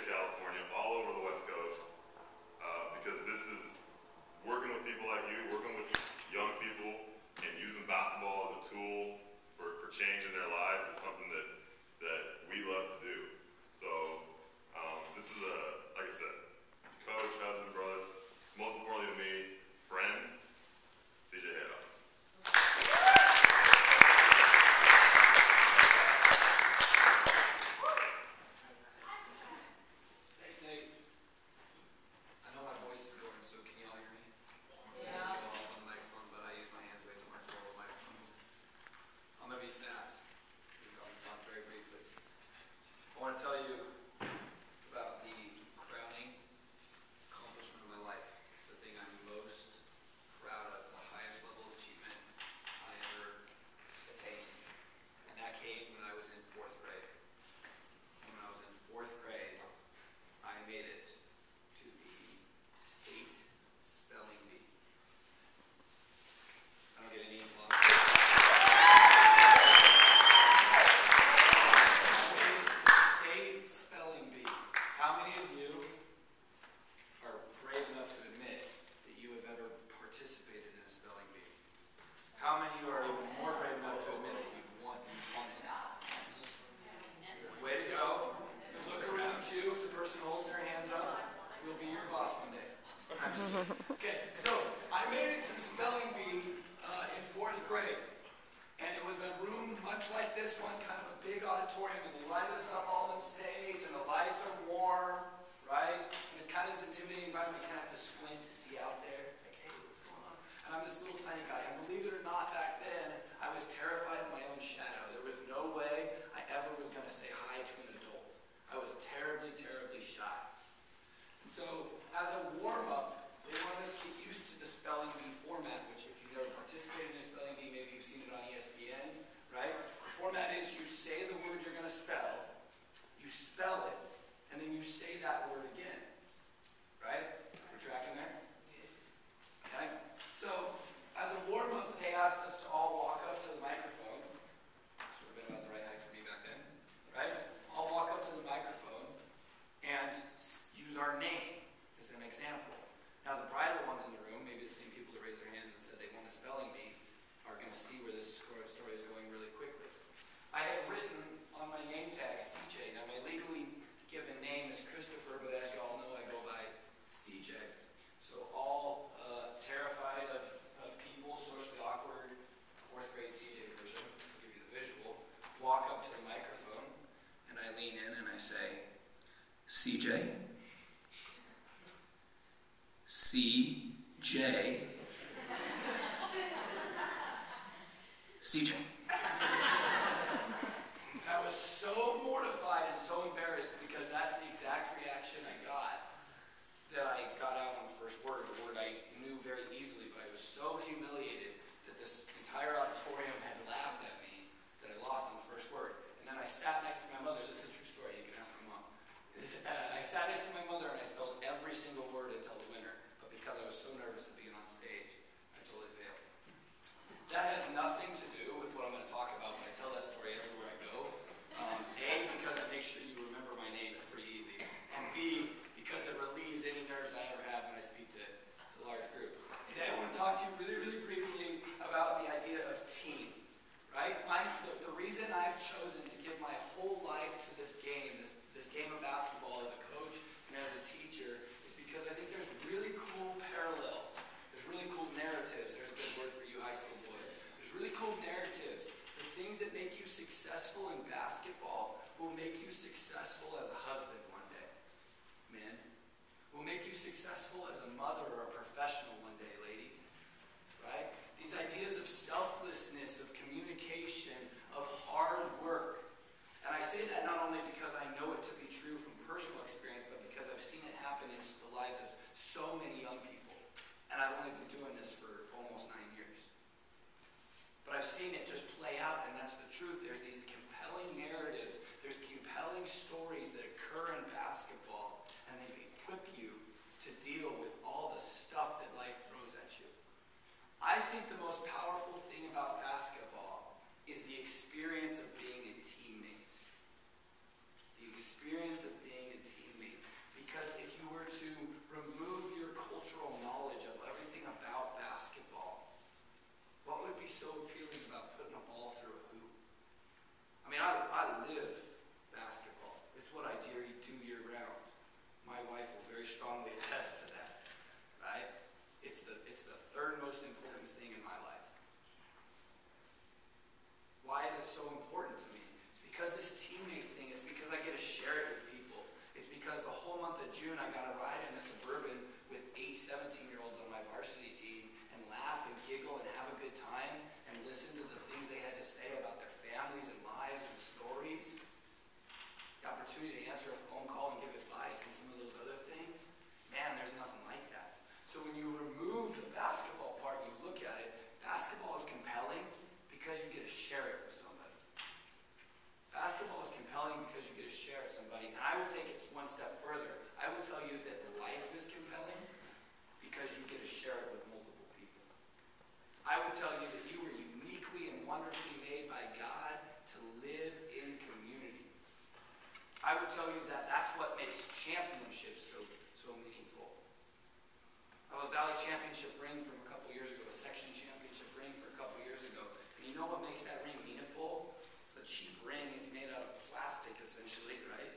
state of California, all over the West Coast, because this is working with people like you, working with young people, and using basketball as a tool for change in their lives is something that we love to do. So this is like I said, coach, husband, brother, most importantly to me, friend, CJ Haydock. I want to tell you about the crowning accomplishment of my life, the thing I'm most proud of, the highest level of achievement I ever attained. And that came when I was in 4th grade. When I was in 4th grade, I made it to the state spelling bee. I don't get any applause. How many of you are brave enough to admit that you have ever participated in a spelling bee? How many of you are even more brave enough to admit that you've won it? Way to go. Look around you, the person holding their hands up will be your boss one day. I'm just kidding. Okay, so I made it to the spelling bee in 4th grade. And it was a room much like this one, kind of a big auditorium, and they lined us up all on stage, and the lights are warm, right? And it's kind of this intimidating environment. You kind of have to squint to see out there, like, hey, what's going on? And I'm this little tiny guy, and believe it or not, back then, I was terrified of my own shadow. There was no way I ever was going to say hi to an adult. I was terribly, terribly shy. And so, as a warm-up, they wanted us to get used to the spelling bee format, which if you've never participated in a spelling bee, maybe you've seen it on ESPN, right? The format is you say the word you're going to spell, you spell it, and then you say that word again, right? We're tracking there? Okay? So, as a warm-up, they asked us to all walk up to the microphone. This would have been about the right height for me back then, right? All walk up to the microphone and use our name as an example. Now, the brighter ones in the room, maybe the same people that raised their hands and said they won a spelling bee, are going to see where this story is going really quickly. I had written on my name tag CJ. Now, my legally given name is Christopher, but as you all know, I go by CJ. So all terrified of people, socially awkward, 4th grade CJ version, I'll give you the visual, walk up to the microphone, and I lean in and I say, CJ. CJ. CJ. I was so mortified and so embarrassed because that's the exact reaction I got that I got out on the first word, a word I knew very easily, but I was so humiliated that this entire auditorium had laughed at me that I lost on the first word. And then I sat next to my mother. This is a true story. You can ask my mom. I sat next to my mother and I spelled every single word until the winner. Because I was so nervous of being on stage, I totally failed. That has nothing to do with what I'm going to talk about, but I tell that story everywhere I go. A, because it makes sure you remember my name, it's pretty easy. And B, because it relieves any nerves I ever have when I speak to large groups. Today I want to talk to you really, really briefly about the idea of team. Right? The reason I've chosen to give my whole life to this game, this game of basketball as a coach and as a teacher, because I think there's really cool parallels. There's really cool narratives. There's a good word for you high school boys. There's really cool narratives. The things that make you successful in basketball will make you successful as a husband one day. Men. Will make you successful as a mother or a professional one day, ladies. Right? These ideas of selflessness, of communication, of hard work. And I say that not only because I know it to be true from personal experience, but because I've seen it happen in the lives of so many young people. And I've only been doing this for almost 9 years. But I've seen it just play out, and that's the truth. There's these compelling narratives. There's compelling stories that occur in basketball, and they equip you to deal with all the stuff that life throws at you. I think the most powerful thing about basketball is the experience of being a teammate. The experience of being a teammate. very strongly attest to that, right? It's the third most important thing in my life. Why is it so important to me? It's because this teammate thing, it's because I get to share it with people. It's because the whole month of June I got to ride in a Suburban with 8 17-year-olds on my varsity team and laugh and giggle and have a good time and listen to the things they had to say about their families and lives and stories. The opportunity to answer a phone call and give advice and some of those other things. Man, there's nothing like that. So when you remove the basketball part, you look at it, basketball is compelling because you get to share it with somebody. Basketball is compelling because you get to share it with somebody. And I will take it one step further. I will tell you that life is compelling because you get to share it with multiple people. I would tell you that you were uniquely and wonderfully made by God to live in community. I would tell you that that's what makes championships so meaningful. I have a Valley Championship ring from a couple years ago, a section championship ring from a couple years ago. And you know what makes that ring meaningful? It's a cheap ring. It's made out of plastic, essentially, right?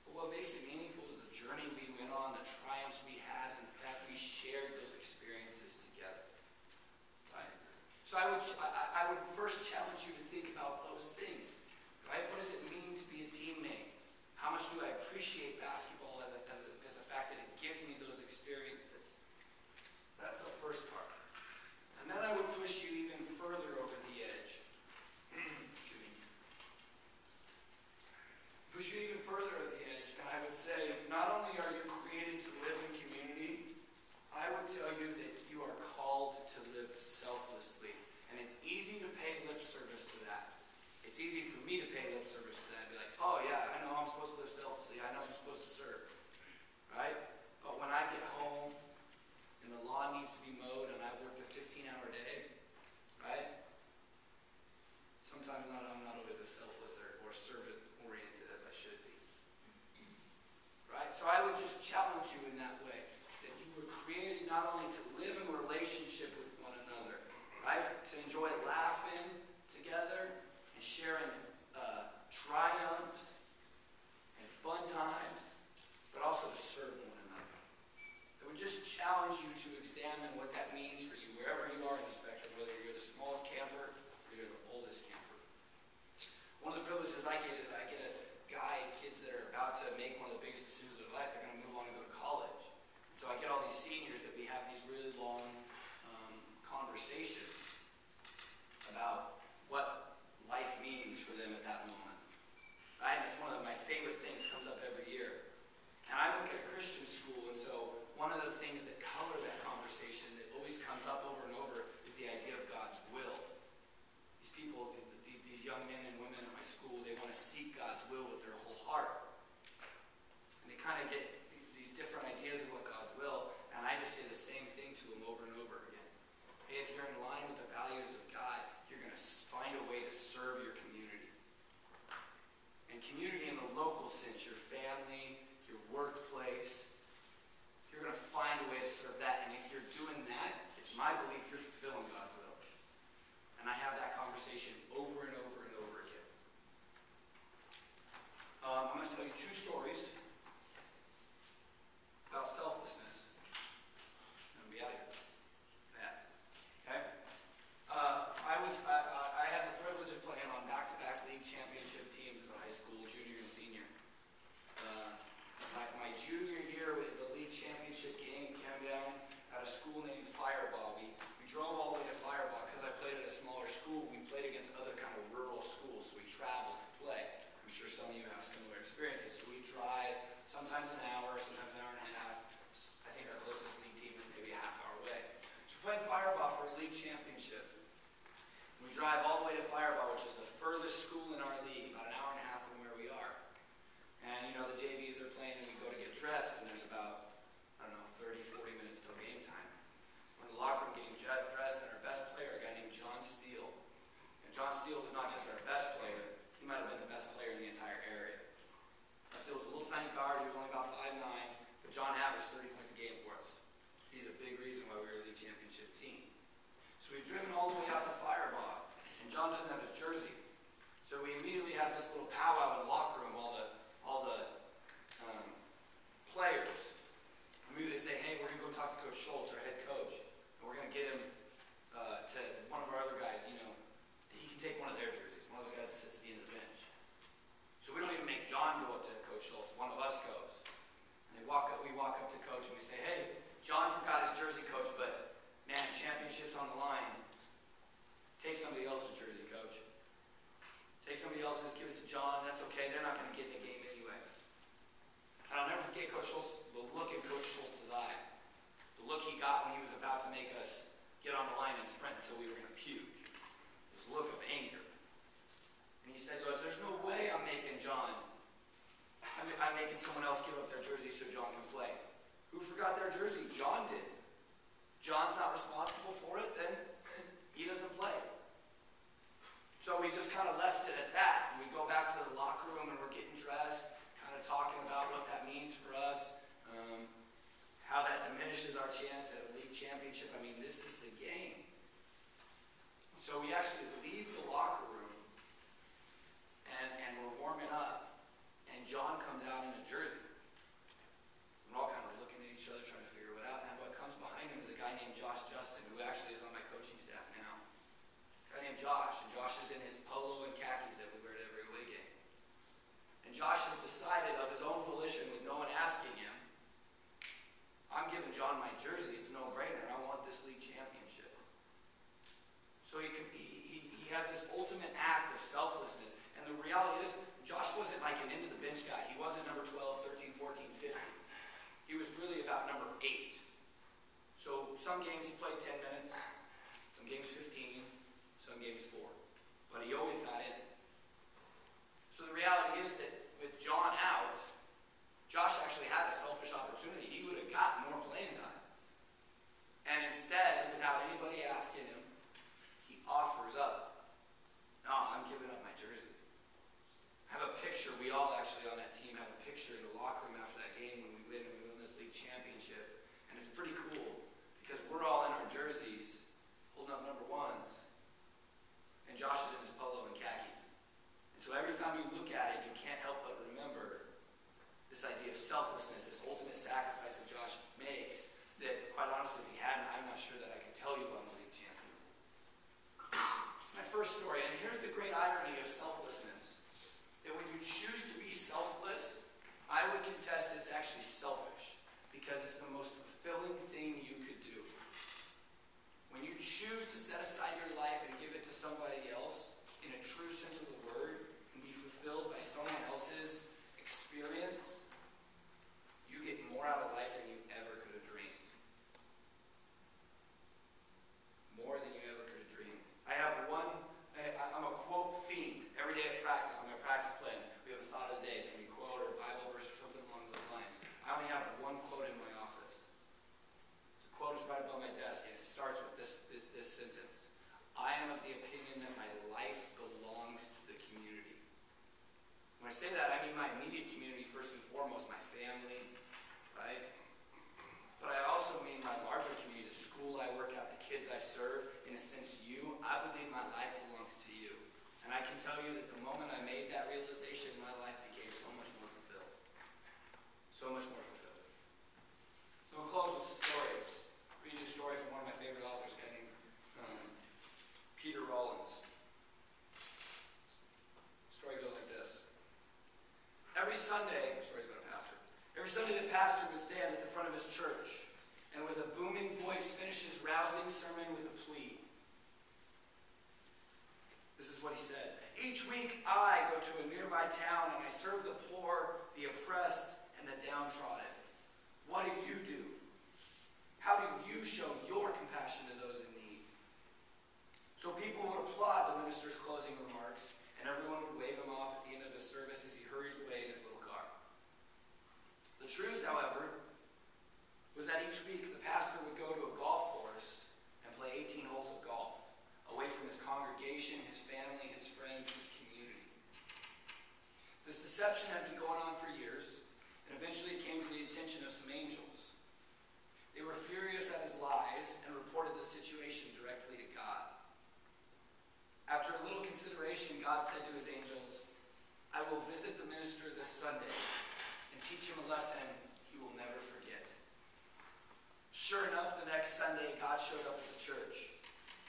But what makes it meaningful is the journey we went on, the triumphs we had, and the fact we shared those experiences together. Right? So I would first challenge you to think about those things. Right? What does it mean to be a teammate? How much do I appreciate basketball as a fact that it gives me those experiences? That's the first part. And then I would push you even further over the edge. Excuse me. Push you even further over the edge, and I would say, not only are you created to live in community, I would tell you that you are called to live selflessly. And it's easy to pay lip service to that. It's easy for me to pay lip service to that and be like, oh yeah, I know I'm supposed to live selflessly. I know I'm supposed to serve. Right? But when I get home and the lawn needs to be mowed and I've worked a 15-hour day, right? Sometimes I'm not always as selfless or servant-oriented as I should be. Right? So I would just challenge you in that way, that you were created not only to live in relationship with one another, right? To enjoy laughing together and sharing triumphs and fun times, but also to serve one another. I would just challenge you to examine what that means for you, wherever you are in the spectrum, whether you're the smallest camper or you're the oldest camper. One of the privileges I get is I get to guide kids that are about to make one of the biggest decisions of their life. They're going to move on and go to college. And so I get all these seniors that we have these really long conversations about what life means for them at that moment. Right? And it's one of my favorite things, comes up every year. And I work at a Christian school, and so one of the things that color that conversation that always comes up over and over is the idea of God's will. These people, these young men and women at my school, they want to seek God's will with their whole heart. And they kind of get these different ideas of what God's will, and I just say the same thing to them over and over again. Hey, if you're in line with the values of God, you're going to find a way to serve your community. And community in the local sense, your family, your workplace, you're going to find a way to serve that. And if you're doing that, it's my belief you're fulfilling God's will. And I have that conversation over and over and over again. I'm going to tell you 2 stories about selflessness. I'm going to be out of here fast. Okay? I had the privilege of playing on back-to-back league championship teams as a high school junior and senior. My junior year, the league championship game came down at a school named Fireball. We drove all the way to Fireball because I played at a smaller school. We played against other kind of rural schools, so we traveled to play. I'm sure some of you have similar experiences. So we drive sometimes an hour, sometimes an hour and a half. I think our closest league team is maybe a half hour away. So we're playing Fireball for a league championship. We drive all the way to Fireball, which is the furthest school in our league, about an hour and a half from where we are. And, the JVs are playing, and we go to get dressed, and there's about, 30, 40 minutes till game time. We're in the locker room getting dressed, and our best player, a guy named John Steele. And John Steele was not just our best player, he might have been the best player in the entire area. Now, Steele was a little tiny guard, he was only about 5'9", but John averaged 30 points a game for us. He's a big reason why we were a league championship team. So we've driven all the way out to Fireball, and John doesn't have his jersey. So we immediately have this little powwow in the locker room, all the players. we walk up to Coach and we say, hey, John forgot his jersey, Coach, but man, championship's on the line. Take somebody else's jersey, Coach. Take somebody else's, give it to John. That's okay. They're not going to get in the game anyway. And I'll never forget Coach Schultz, the look in Coach Schultz's eye. The look he got when he was about to make us get on the line and sprint until we were going to puke. This look of anger. And he said to us, there's no way I'm making John. I'm making someone else give up their jersey so John can play. Who forgot their jersey? John did. John's not responsible for it, then he doesn't play. So we just kind of left it at that. And we go back to the locker room and we're getting dressed, kind of talking about what that means for us, how that diminishes our chance at a league championship. I mean, this is the game. So we actually leave the locker room and we're warming up. And John comes out in a jersey. We're all kind of looking at each other, trying to figure it out. And what comes behind him is a guy named Josh Justin, who actually is on my coaching staff now. A guy named Josh. And Josh is in his polo and khakis that we wear at every away game. And Josh has decided of his own volition, with no one asking him, I'm giving John my jersey. It's a no-brainer. I want this league championship. So he has this ultimate act of selflessness. And the reality is, Josh wasn't like an into-the-bench guy. He wasn't number 12, 13, 14, 15. He was really about number 8. So some games he played 10 minutes, some games 15, some games 4. But he always got in. So the reality is that with John out, Josh actually had a selfish opportunity. He would have gotten more playing time. And instead, without anybody asking him, he offers up, no, I'm giving up my jersey. I have a picture, we all actually on that team have a picture in the locker room after that game when we win this league championship. And it's pretty cool because we're all in our jerseys holding up number 1s. And Josh is in his polo and khakis. And so every time you look at it, you can't help but remember this idea of selflessness, this ultimate sacrifice that Josh makes, that quite honestly, if he hadn't, I'm not sure that I could tell you about the league champion. It's my first story, and here's the great irony of selflessness. That when you choose to be selfless, I would contest it's actually selfish, because it's the most fulfilling thing you could do. When you choose to set aside your life and give it to somebody else, in a true sense of the word, and be fulfilled by someone else's experience, you get more out of life than you ever could have dreamed. More than you ever could have dreamed. I'm a quote fiend. Every day at practice, on my practice plan, we have a thought of the day. It's going to be a quote or a Bible verse or something along those lines. I only have one quote in my office. The quote is right above my desk, and it starts with this sentence. I am of the opinion that my life belongs to the community. When I say that, I mean my immediate community first and foremost, my family, right? But I also mean my larger community, the school I work at, the kids I serve, in a sense you. I believe my life belongs to you. And I can tell you that the moment I made that realization, my life became so much more fulfilled. So much more fulfilled. So we'll close with a story. I'll read you a story from one of my favorite authors, a guy named Peter Rollins. The story goes like this. Every Sunday, the story's about a pastor. Every Sunday the pastor would stand at the front of his church and with a booming voice finish his rousing sermon with a plea. This is what he said. Each week I go to a nearby town and I serve the poor, the oppressed, and the downtrodden. What do you do? How do you show your compassion to those in need? So people would applaud the minister's closing remarks, and everyone would wave him off at the end of his service as he hurried away in his little car. The truth, however, was that each week the pastor would go to a golf course and play 18 holes of golf, away from his congregation, his family, his friends, his community. This deception had been going on for years, and eventually it came to the attention of some angels. They were furious at his lies and reported the situation directly to God. After a little consideration, God said to his angels, I will visit the minister this Sunday and teach him a lesson he will never forget. Sure enough, the next Sunday, God showed up at the church.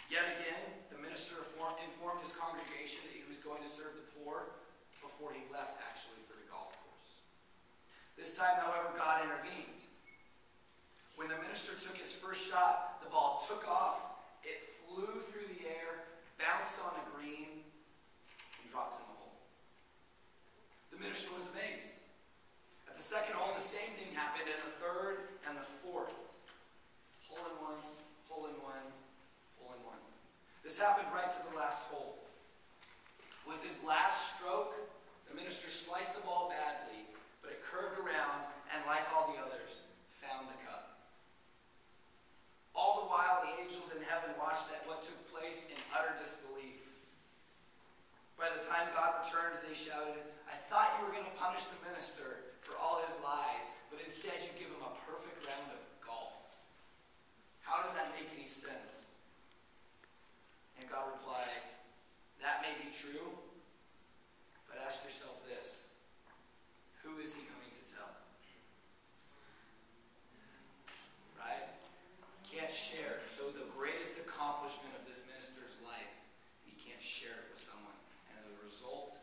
Yet again, the minister informed his congregation that he was going to serve the poor before he left, actually, for the golf course. This time, however, God intervened. When the minister took his first shot, the ball took off, it flew through the air, bounced on a green, and dropped in the hole. The minister was amazed. At the second hole, the same thing happened, and the third and the fourth. Hole in one, hole in one, hole in one. This happened right to the last hole. With his last stroke, the minister sliced the ball badly, but it curved around and, like all the others, found the cup. All the while, the angels in heaven watched at what took place in utter disbelief. By the time God returned, they shouted, "I thought you were going to punish the minister for all his lies, but instead you give him a perfect round of golf. How does that make any sense?" And God replies, "That may be true, but ask yourself this: who is he going to tell?" Right? Can't share. So the greatest accomplishment of this minister's life, he can't share it with someone. And as a result,